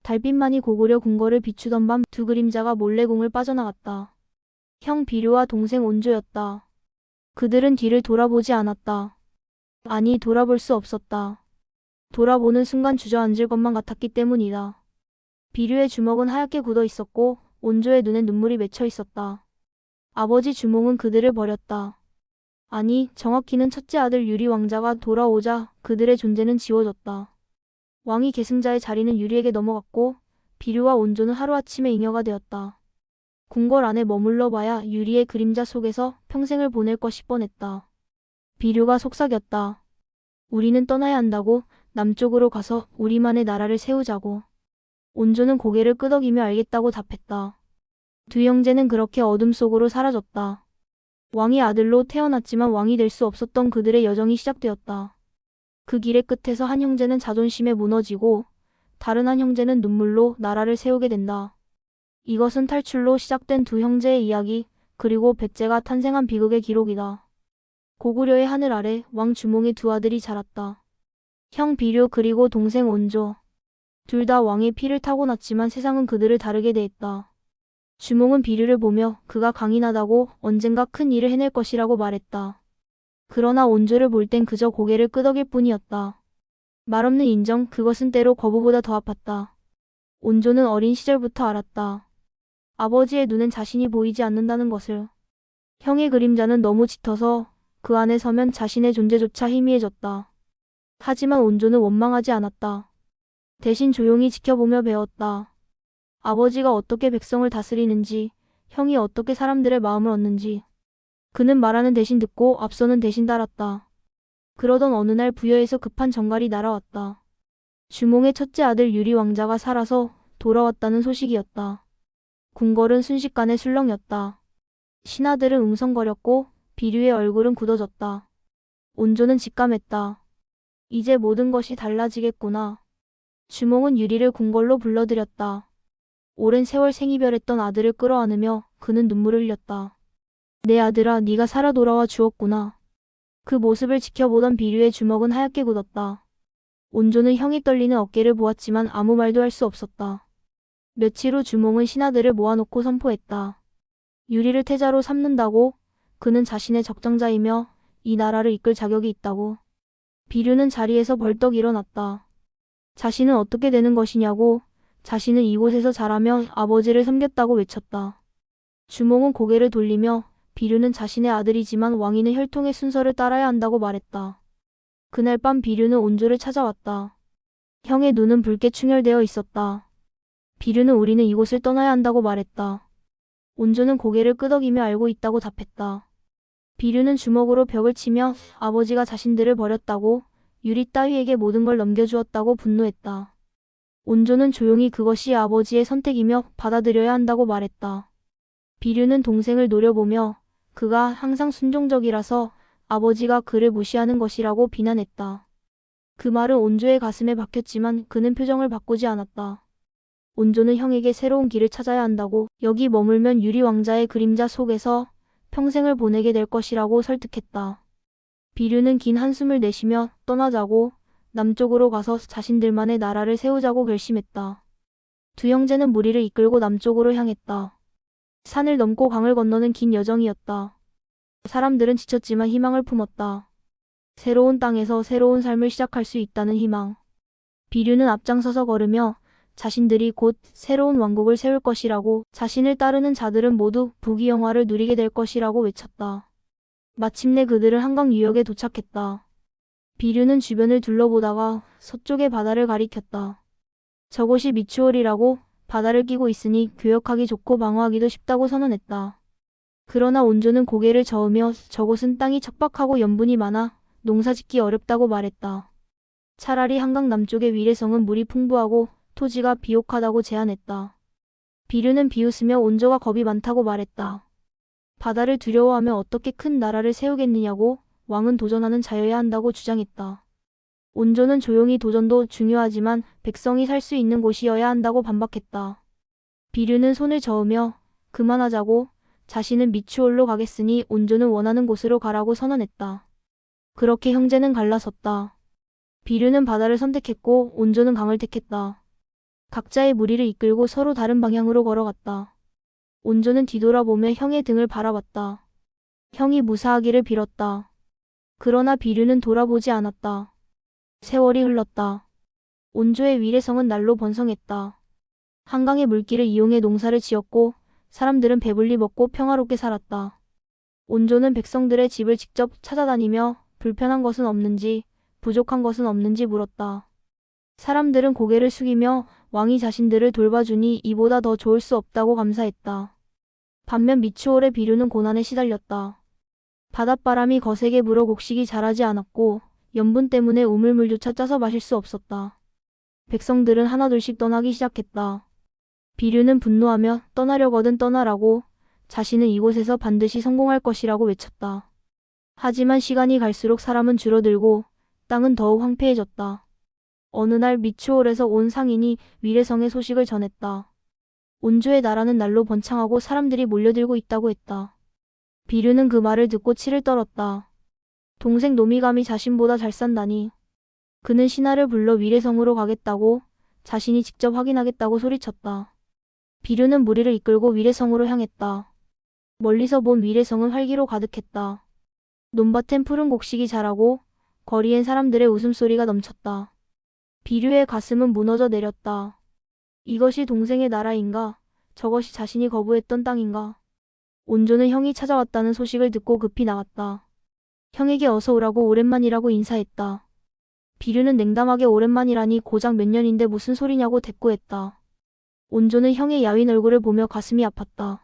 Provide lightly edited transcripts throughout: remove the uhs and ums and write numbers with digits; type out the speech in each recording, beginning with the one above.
달빛만이 고구려 궁궐을 비추던 밤 두 그림자가 몰래 궁을 빠져나갔다. 형 비류와 동생 온조였다. 그들은 뒤를 돌아보지 않았다. 아니, 돌아볼 수 없었다. 돌아보는 순간 주저앉을 것만 같았기 때문이다. 비류의 주먹은 하얗게 굳어 있었고 온조의 눈엔 눈물이 맺혀 있었다. 아버지 주몽은 그들을 버렸다. 아니, 정확히는 첫째 아들 유리 왕자가 돌아오자 그들의 존재는 지워졌다. 왕위 계승자의 자리는 유리에게 넘어갔고 비류와 온조는 하루아침에 잉여가 되었다. 궁궐 안에 머물러 봐야 유리의 그림자 속에서 평생을 보낼 것이 뻔했다. 비류가 속삭였다. 우리는 떠나야 한다고, 남쪽으로 가서 우리만의 나라를 세우자고. 온조는 고개를 끄덕이며 알겠다고 답했다. 두 형제는 그렇게 어둠 속으로 사라졌다. 왕의 아들로 태어났지만 왕이 될 수 없었던 그들의 여정이 시작되었다. 그 길의 끝에서 한 형제는 자존심에 무너지고 다른 한 형제는 눈물로 나라를 세우게 된다. 이것은 탈출로 시작된 두 형제의 이야기, 그리고 백제가 탄생한 비극의 기록이다. 고구려의 하늘 아래 왕 주몽의 두 아들이 자랐다. 형 비류 그리고 동생 온조. 둘 다 왕의 피를 타고났지만 세상은 그들을 다르게 대했다. 주몽은 비류를 보며 그가 강인하다고 언젠가 큰 일을 해낼 것이라고 말했다. 그러나 온조를 볼 땐 그저 고개를 끄덕일 뿐이었다. 말없는 인정, 그것은 때로 거부보다 더 아팠다. 온조는 어린 시절부터 알았다. 아버지의 눈엔 자신이 보이지 않는다는 것을. 형의 그림자는 너무 짙어서 그 안에 서면 자신의 존재조차 희미해졌다. 하지만 온조는 원망하지 않았다. 대신 조용히 지켜보며 배웠다. 아버지가 어떻게 백성을 다스리는지, 형이 어떻게 사람들의 마음을 얻는지. 그는 말하는 대신 듣고 앞서는 대신 따랐다. 그러던 어느 날 부여에서 급한 전갈이 날아왔다. 주몽의 첫째 아들 유리 왕자가 살아서 돌아왔다는 소식이었다. 궁궐은 순식간에 술렁였다. 신하들은 웅성거렸고 비류의 얼굴은 굳어졌다. 온조는 직감했다. 이제 모든 것이 달라지겠구나. 주몽은 유리를 궁궐로 불러들였다. 오랜 세월 생이별했던 아들을 끌어안으며 그는 눈물을 흘렸다. 내 아들아, 네가 살아 돌아와 주었구나. 그 모습을 지켜보던 비류의 주먹은 하얗게 굳었다. 온조는 형이 떨리는 어깨를 보았지만 아무 말도 할 수 없었다. 며칠 후 주몽은 신하들을 모아놓고 선포했다. 유리를 태자로 삼는다고. 그는 자신의 적장자이며 이 나라를 이끌 자격이 있다고. 비류는 자리에서 벌떡 일어났다. 자신은 어떻게 되는 것이냐고. 자신은 이곳에서 자라며 아버지를 섬겼다고 외쳤다. 주몽은 고개를 돌리며 비류는 자신의 아들이지만 왕위는 혈통의 순서를 따라야 한다고 말했다. 그날 밤 비류는 온조를 찾아왔다. 형의 눈은 붉게 충혈되어 있었다. 비류는 우리는 이곳을 떠나야 한다고 말했다. 온조는 고개를 끄덕이며 알고 있다고 답했다. 비류는 주먹으로 벽을 치며 아버지가 자신들을 버렸다고, 유리 따위에게 모든 걸 넘겨주었다고 분노했다. 온조는 조용히 그것이 아버지의 선택이며 받아들여야 한다고 말했다. 비류는 동생을 노려보며 그가 항상 순종적이라서 아버지가 그를 무시하는 것이라고 비난했다. 그 말은 온조의 가슴에 박혔지만 그는 표정을 바꾸지 않았다. 온조는 형에게 새로운 길을 찾아야 한다고, 여기 머물면 유리 왕자의 그림자 속에서 평생을 보내게 될 것이라고 설득했다. 비류는 긴 한숨을 내쉬며 떠나자고, 남쪽으로 가서 자신들만의 나라를 세우자고 결심했다. 두 형제는 무리를 이끌고 남쪽으로 향했다. 산을 넘고 강을 건너는 긴 여정이었다. 사람들은 지쳤지만 희망을 품었다. 새로운 땅에서 새로운 삶을 시작할 수 있다는 희망. 비류는 앞장서서 걸으며 자신들이 곧 새로운 왕국을 세울 것이라고, 자신을 따르는 자들은 모두 부귀영화를 누리게 될 것이라고 외쳤다. 마침내 그들은 한강 유역에 도착했다. 비류는 주변을 둘러보다가 서쪽의 바다를 가리켰다. 저곳이 미추홀이라고, 바다를 끼고 있으니 교역하기 좋고 방어하기도 쉽다고 선언했다. 그러나 온조는 고개를 저으며 저곳은 땅이 척박하고 염분이 많아 농사짓기 어렵다고 말했다. 차라리 한강 남쪽의 위례성은 물이 풍부하고 토지가 비옥하다고 제안했다. 비류는 비웃으며 온조가 겁이 많다고 말했다. 바다를 두려워하며 어떻게 큰 나라를 세우겠느냐고, 왕은 도전하는 자여야 한다고 주장했다. 온조는 조용히 도전도 중요하지만 백성이 살 수 있는 곳이어야 한다고 반박했다. 비류는 손을 저으며 그만하자고, 자신은 미추홀로 가겠으니 온조는 원하는 곳으로 가라고 선언했다. 그렇게 형제는 갈라섰다. 비류는 바다를 선택했고 온조는 강을 택했다. 각자의 무리를 이끌고 서로 다른 방향으로 걸어갔다. 온조는 뒤돌아보며 형의 등을 바라봤다. 형이 무사하기를 빌었다. 그러나 비류는 돌아보지 않았다. 세월이 흘렀다. 온조의 위례성은 날로 번성했다. 한강의 물길을 이용해 농사를 지었고 사람들은 배불리 먹고 평화롭게 살았다. 온조는 백성들의 집을 직접 찾아다니며 불편한 것은 없는지, 부족한 것은 없는지 물었다. 사람들은 고개를 숙이며 왕이 자신들을 돌봐주니 이보다 더 좋을 수 없다고 감사했다. 반면 미추홀의 비류는 고난에 시달렸다. 바닷바람이 거세게 불어 곡식이 자라지 않았고 염분 때문에 우물물조차 짜서 마실 수 없었다. 백성들은 하나둘씩 떠나기 시작했다. 비류는 분노하며 떠나려거든 떠나라고, 자신은 이곳에서 반드시 성공할 것이라고 외쳤다. 하지만 시간이 갈수록 사람은 줄어들고 땅은 더욱 황폐해졌다. 어느 날 미추홀에서 온 상인이 위례성의 소식을 전했다. 온조의 나라는 날로 번창하고 사람들이 몰려들고 있다고 했다. 비류는 그 말을 듣고 치를 떨었다. 동생 노미감이 자신보다 잘 산다니. 그는 신하를 불러 위례성으로 가겠다고, 자신이 직접 확인하겠다고 소리쳤다. 비류는 무리를 이끌고 위례성으로 향했다. 멀리서 본 위례성은 활기로 가득했다. 논밭엔 푸른 곡식이 자라고 거리엔 사람들의 웃음소리가 넘쳤다. 비류의 가슴은 무너져 내렸다. 이것이 동생의 나라인가? 저것이 자신이 거부했던 땅인가? 온조는 형이 찾아왔다는 소식을 듣고 급히 나갔다. 형에게 어서 오라고 오랜만이라고 인사했다. 비류는 냉담하게 오랜만이라니 고작 몇 년인데 무슨 소리냐고 대꾸했다. 온조는 형의 야윈 얼굴을 보며 가슴이 아팠다.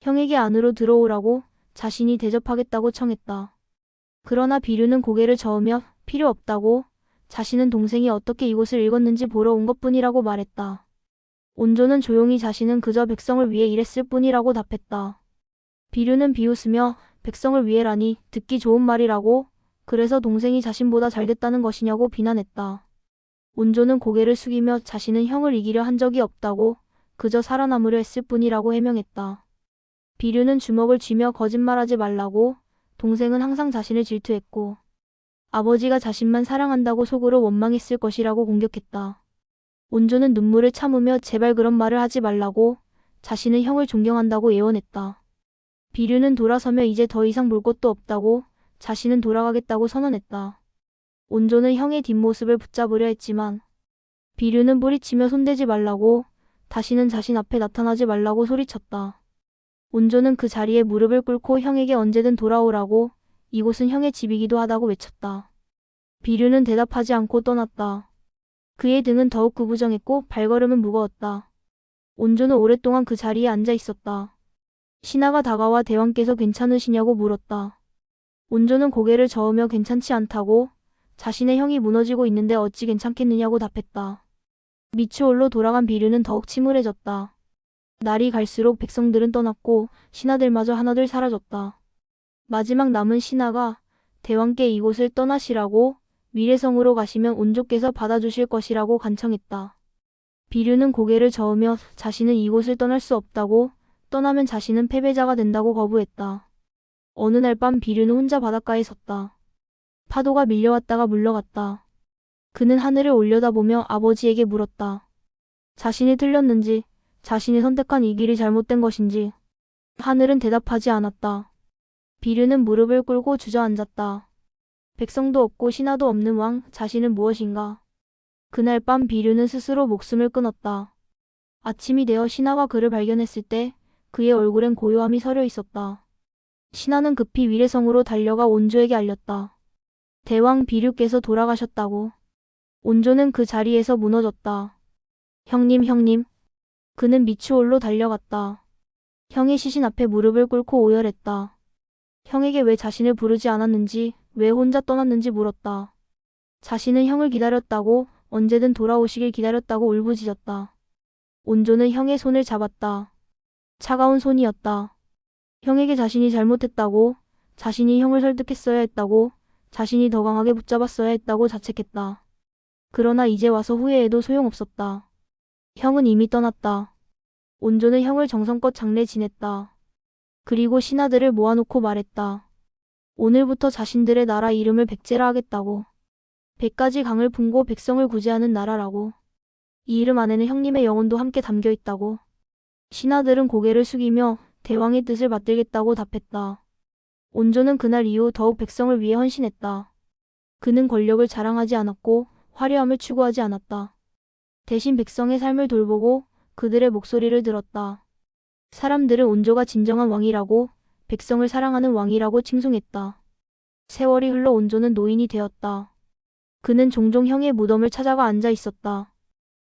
형에게 안으로 들어오라고, 자신이 대접하겠다고 청했다. 그러나 비류는 고개를 저으며 필요 없다고, 자신은 동생이 어떻게 이곳을 읽었는지 보러 온 것뿐이라고 말했다. 온조는 조용히 자신은 그저 백성을 위해 일했을 뿐이라고 답했다. 비류는 비웃으며 백성을 위해라니 듣기 좋은 말이라고, 그래서 동생이 자신보다 잘됐다는 것이냐고 비난했다. 온조는 고개를 숙이며 자신은 형을 이기려 한 적이 없다고, 그저 살아남으려 했을 뿐이라고 해명했다. 비류는 주먹을 쥐며 거짓말하지 말라고, 동생은 항상 자신을 질투했고 아버지가 자신만 사랑한다고 속으로 원망했을 것이라고 공격했다. 온조는 눈물을 참으며 제발 그런 말을 하지 말라고, 자신은 형을 존경한다고 예언했다. 비류는 돌아서며 이제 더 이상 볼 것도 없다고, 자신은 돌아가겠다고 선언했다. 온조는 형의 뒷모습을 붙잡으려 했지만 비류는 뿌리치며 손대지 말라고, 다시는 자신 앞에 나타나지 말라고 소리쳤다. 온조는 그 자리에 무릎을 꿇고 형에게 언제든 돌아오라고, 이곳은 형의 집이기도 하다고 외쳤다. 비류는 대답하지 않고 떠났다. 그의 등은 더욱 구부정했고 발걸음은 무거웠다. 온조는 오랫동안 그 자리에 앉아 있었다. 신하가 다가와 대왕께서 괜찮으시냐고 물었다. 온조는 고개를 저으며 괜찮지 않다고, 자신의 형이 무너지고 있는데 어찌 괜찮겠느냐고 답했다. 미추홀로 돌아간 비류는 더욱 침울해졌다. 날이 갈수록 백성들은 떠났고 신하들마저 하나둘 사라졌다. 마지막 남은 신하가 대왕께 이곳을 떠나시라고, 위례성으로 가시면 온조께서 받아주실 것이라고 간청했다. 비류는 고개를 저으며 자신은 이곳을 떠날 수 없다고, 떠나면 자신은 패배자가 된다고 거부했다. 어느 날 밤 비류는 혼자 바닷가에 섰다. 파도가 밀려왔다가 물러갔다. 그는 하늘을 올려다보며 아버지에게 물었다. 자신이 틀렸는지, 자신이 선택한 이 길이 잘못된 것인지. 하늘은 대답하지 않았다. 비류는 무릎을 꿇고 주저앉았다. 백성도 없고 신하도 없는 왕, 자신은 무엇인가? 그날 밤 비류는 스스로 목숨을 끊었다. 아침이 되어 신하가 그를 발견했을 때 그의 얼굴엔 고요함이 서려 있었다. 신하는 급히 위례성으로 달려가 온조에게 알렸다. 대왕 비류께서 돌아가셨다고. 온조는 그 자리에서 무너졌다. 형님, 형님. 그는 미추홀로 달려갔다. 형의 시신 앞에 무릎을 꿇고 오열했다. 형에게 왜 자신을 부르지 않았는지, 왜 혼자 떠났는지 물었다. 자신은 형을 기다렸다고, 언제든 돌아오시길 기다렸다고 울부짖었다. 온조는 형의 손을 잡았다. 차가운 손이었다. 형에게 자신이 잘못했다고, 자신이 형을 설득했어야 했다고, 자신이 더 강하게 붙잡았어야 했다고 자책했다. 그러나 이제 와서 후회해도 소용없었다. 형은 이미 떠났다. 온조는 형을 정성껏 장례 지냈다. 그리고 신하들을 모아놓고 말했다. 오늘부터 자신들의 나라 이름을 백제라 하겠다고. 100가지 강을 품고 백성을 구제하는 나라라고. 이 이름 안에는 형님의 영혼도 함께 담겨 있다고. 신하들은 고개를 숙이며 대왕의 뜻을 받들겠다고 답했다. 온조는 그날 이후 더욱 백성을 위해 헌신했다. 그는 권력을 자랑하지 않았고 화려함을 추구하지 않았다. 대신 백성의 삶을 돌보고 그들의 목소리를 들었다. 사람들은 온조가 진정한 왕이라고, 백성을 사랑하는 왕이라고 칭송했다. 세월이 흘러 온조는 노인이 되었다. 그는 종종 형의 무덤을 찾아가 앉아 있었다.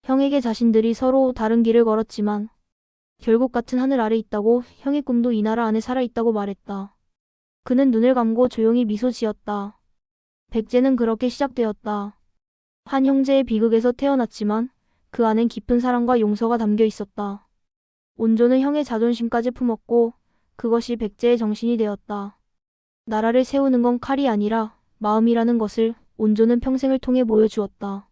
형에게 자신들이 서로 다른 길을 걸었지만 결국 같은 하늘 아래 있다고, 형의 꿈도 이 나라 안에 살아 있다고 말했다. 그는 눈을 감고 조용히 미소 지었다. 백제는 그렇게 시작되었다. 한 형제의 비극에서 태어났지만 그 안엔 깊은 사랑과 용서가 담겨 있었다. 온조는 형의 자존심까지 품었고 그것이 백제의 정신이 되었다. 나라를 세우는 건 칼이 아니라 마음이라는 것을 온조는 평생을 통해 보여주었다.